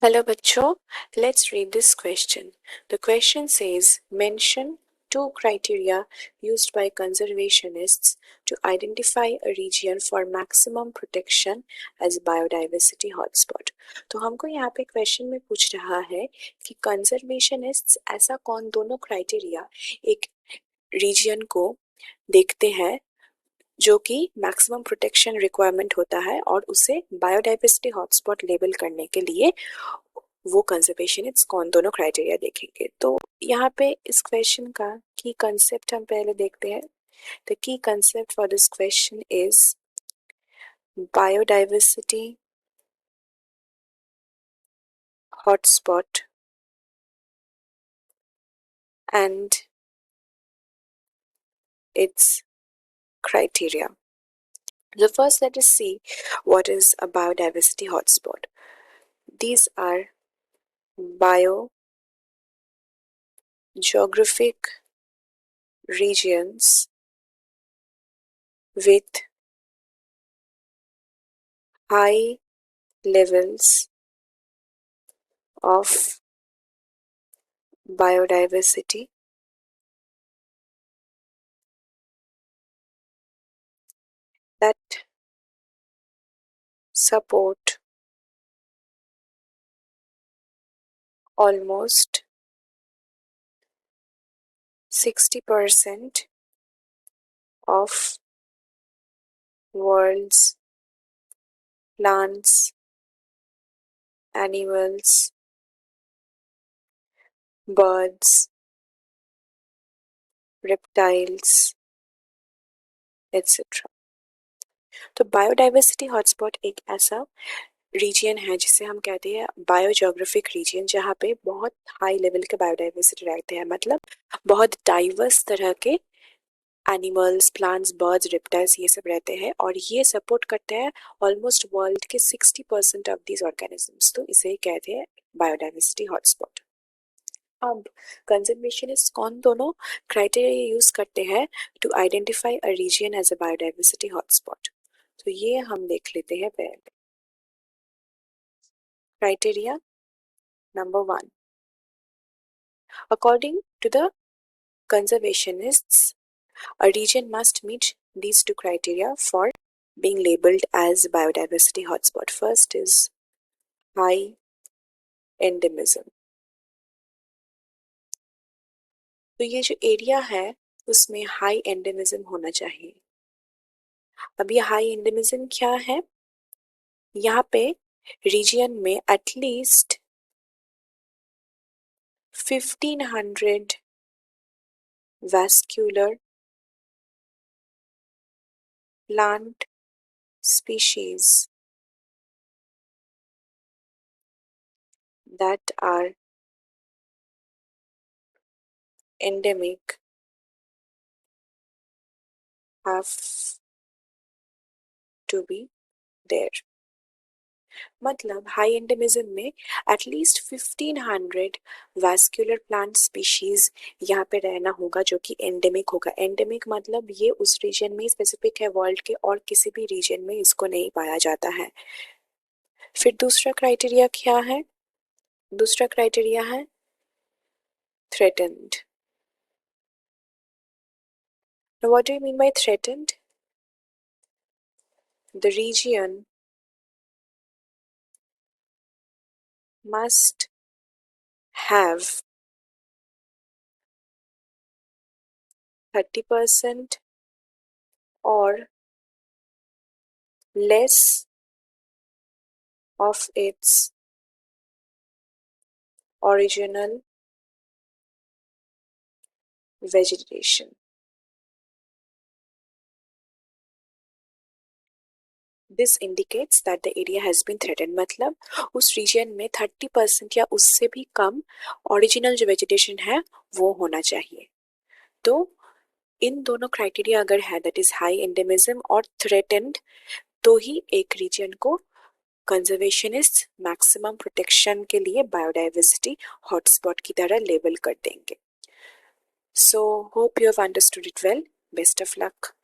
Hello बच्चों, let's read this question. The question says, mention two criteria used by conservationists to identify a region for maximum protection as biodiversity hotspot. तो हमको यहाँ पे question में पूछ रहा है कि कंजर्वेशनिस्ट्स ऐसा कौन दोनों क्राइटेरिया एक रीजन को देखते हैं जो कि मैक्सिमम प्रोटेक्शन रिक्वायरमेंट होता है और उसे बायोडाइवर्सिटी हॉटस्पॉट लेबल करने के लिए वो कंजर्वेशनिस्ट कौन दोनों क्राइटेरिया देखेंगे। तो यहाँ पे इस क्वेश्चन का की कंसेप्ट हम पहले देखते हैं। The key concept for this question is biodiversity hotspot and its criteria. So first let us see what is a biodiversity hotspot. These are biogeographic regions with high levels of biodiversity that support almost 60% of world's plants, animals, birds, reptiles, etc. तो biodiversity hotspot एक ऐसा reason है जिसे हम कहते हैं biogeographic reason, जहाँ पे बहुत हाई लेवल के बायोडाइवर्सिटी रहते हैं, मतलब बहुत डाइवर्स तरह के एनिमल्स, प्लांट्स, बर्ड्स, रेप्टाइल्स ये सब रहते हैं और ये सपोर्ट करते हैं ऑलमोस्ट वर्ल्ड के 60% ऑफ दीज ऑर्गेनिजम्स। तो इसे कहते हैं बायोडाइवर्सिटी हॉटस्पॉट। अब कंजर्वेशनिस्ट कौन दोनों क्राइटेरिया यूज करते हैं to identify a region as a biodiversity hotspot. तो ये हम देख लेते हैं पहले। Criteria number 1, according to the conservationists, a region must meet these two criteria for being labeled as biodiversity hotspot. First is high endemism. तो ये जो एरिया है उसमें हाई एंडेमिज्म होना चाहिए। अब ये हाई एंडेमिज्म क्या है? यहाँ पे रीजन में at least 1500 vascular plant species that are endemic have to be there. मतलब हाई एंडेमिज्म में एटलीस्ट 1500 वैस्कुलर प्लांट स्पीशीज यहाँ पे रहना होगा जो कि एंडेमिक होगा। एंडेमिक मतलब ये उस रीजन में स्पेसिफिक है, वर्ल्ड के और किसी भी रीजन में इसको नहीं पाया जाता है। फिर दूसरा क्राइटेरिया क्या है? दूसरा क्राइटेरिया है threatened. Now what do you mean by threatened? The region must have 30% or less of its original vegetation. This indicates that the area has been threatened. मतलब उस रीजन में 30% या उससे भी कम ओरिजिनल जो वेजिटेशन है वो होना चाहिए। तो इन दोनों क्राइटेरिया अगर है, दैट इज हाई एंडेमिज्म और थ्रेटेंड, तो ही एक रीजन को कंजर्वेशनिस्ट मैक्सिमम प्रोटेक्शन के लिए बायोडाइवर्सिटी हॉटस्पॉट की तरह लेबल कर देंगे। So hope you have understood it well. Best of luck.